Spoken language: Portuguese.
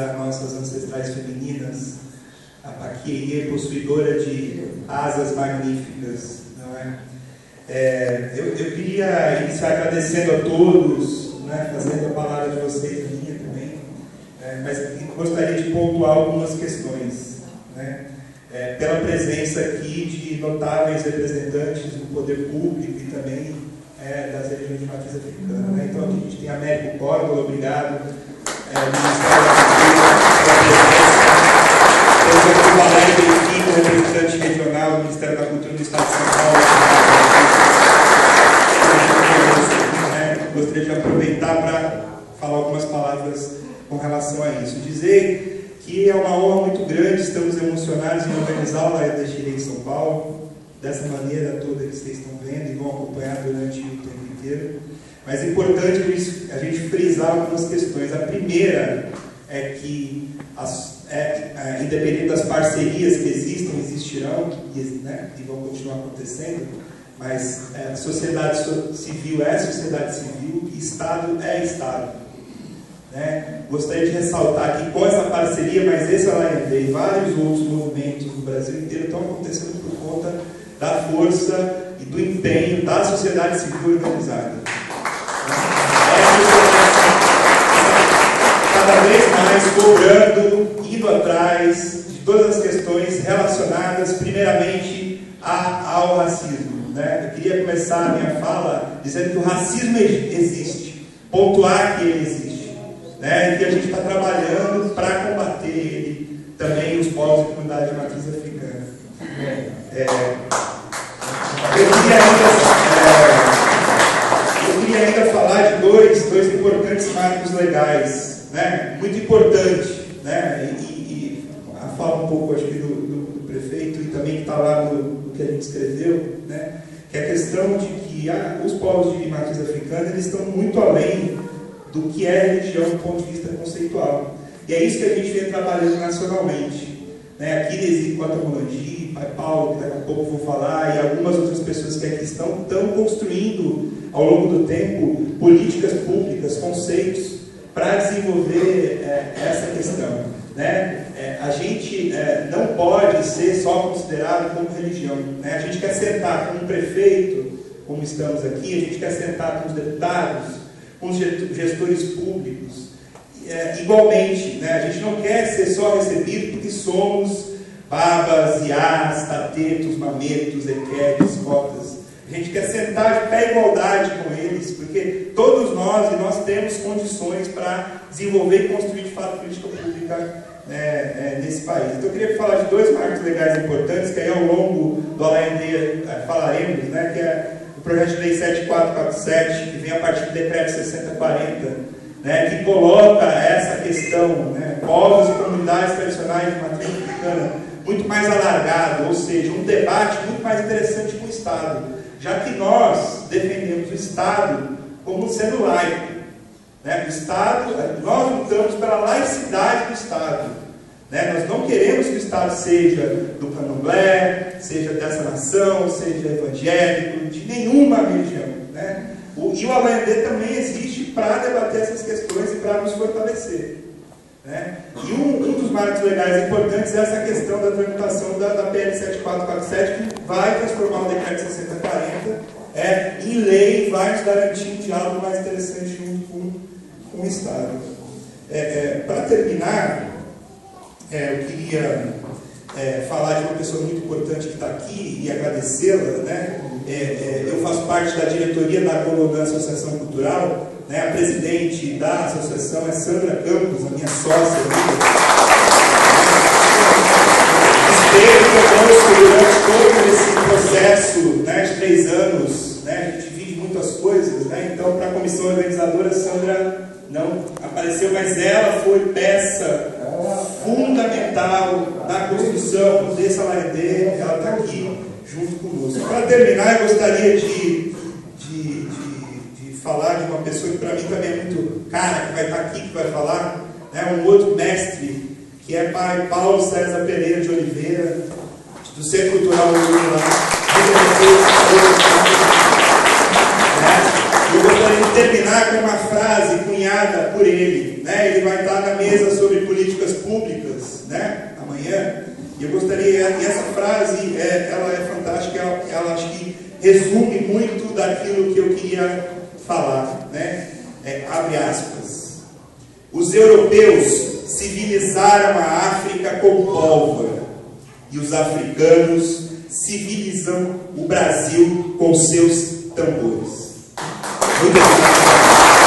nossas ancestrais femininas, a Paquiê, possuidora de asas magníficas, não é? Eu queria iniciar agradecendo a todos, né, fazendo a palavra de vocês minha também, mas gostaria de pontuar algumas questões, né, pela presença aqui de notáveis representantes do poder público e também das religiões de matriz africana, né? Então aqui a gente tem a Américo Córdoba, obrigado. Ministério da Cultura, o Valério Benfica, representante regional do Ministério da Cultura do Estado de São Paulo. Gostaria de aproveitar para falar algumas palavras com relação a isso. Dizer que é uma honra muito grande, estamos emocionados em organizar o Laia da Chile em São Paulo, dessa maneira toda que vocês estão vendo e vão acompanhar durante o tempo inteiro. Mas é importante a gente frisar algumas questões. A primeira é que, independente das parcerias que existirão e vão continuar acontecendo, mas a sociedade civil é sociedade civil e Estado é Estado. Né? Gostaria de ressaltar que com essa parceria, mas esse ALAED e vários outros movimentos no Brasil inteiro estão acontecendo por conta da força e do empenho da sociedade civil organizada. Cada vez mais cobrando, indo atrás de todas as questões relacionadas, primeiramente, ao racismo. Né? Eu queria começar a minha fala dizendo que o racismo existe, pontuar que ele existe, né? E que a gente está trabalhando para combater ele, também os povos e comunidades de matriz africana. Eu queria ainda falar de dois importantes marcos legais, né? Muito importante, né? E a fala um pouco, acho que do prefeito e também que está lá no que a gente escreveu, né? Que é a questão de que os povos de matriz africana eles estão muito além do que é religião do ponto de vista conceitual. E é isso que a gente vem trabalhando nacionalmente, né? Aqui existe Quatamulangi, Pai Paulo, que daqui a pouco vou falar, e algumas outras pessoas que aqui estão construindo ao longo do tempo políticas públicas, conceitos para desenvolver essa questão, né? A gente não pode ser só considerado como religião, né? A gente quer sentar com o prefeito, como estamos aqui, a gente quer sentar com os deputados, com os gestores públicos, igualmente, né? A gente não quer ser só recebido porque somos babas, iás, tatetos, mametos, equetes, cotas. A gente quer sentar de pé em igualdade com eles, porque todos nós temos condições para desenvolver e construir de fato política pública nesse país. Então eu queria falar de dois marcos legais importantes, que aí ao longo do ALAED falaremos, né, que é o projeto de lei 7447, que vem a partir do decreto 6040, né, que coloca essa questão, né, povos e comunidades tradicionais de matriz africana muito mais alargado, ou seja, um debate muito mais interessante com o Estado, já que nós defendemos o Estado como sendo laico. Né? O Estado, nós lutamos pela laicidade do Estado. Né? Nós não queremos que o Estado seja do candomblé, seja dessa nação, seja evangélico, de nenhuma religião. Né? E o ALAED também existe para debater essas questões e para nos fortalecer. Né? E um dos marcos legais importantes é essa questão da tramitação da PL 7447, que vai transformar o decreto 6040 em lei e vai nos garantir um diálogo mais interessante junto com o Estado. Para terminar, eu queria falar de uma pessoa muito importante que está aqui e agradecê-la. Né? Eu faço parte da diretoria da Golodã Associação Cultural. Né, a presidente da associação é Sandra Campos, a minha sócia. Esteve conosco durante todo esse processo, né, de 3 anos. Né, a gente divide muitas coisas. Né, então, para a comissão organizadora, Sandra não apareceu, mas ela foi peça fundamental na construção desse ALAED. Ela está aqui junto conosco. Para terminar, eu gostaria de falar de uma pessoa que para mim também é muito cara, que vai estar aqui, que vai falar, né, um outro mestre, que é Pai Paulo César Pereira de Oliveira, do Centro Cultural Lula, Eu gostaria de terminar com uma frase cunhada por ele, né? Ele vai estar na mesa sobre políticas públicas, né? Amanhã. E eu gostaria, e essa frase, ela é fantástica, ela acho que resume muito daquilo que eu queria falar, né? Abre aspas. Os europeus civilizaram a África com pólvora e os africanos civilizam o Brasil com seus tambores. Muito obrigado.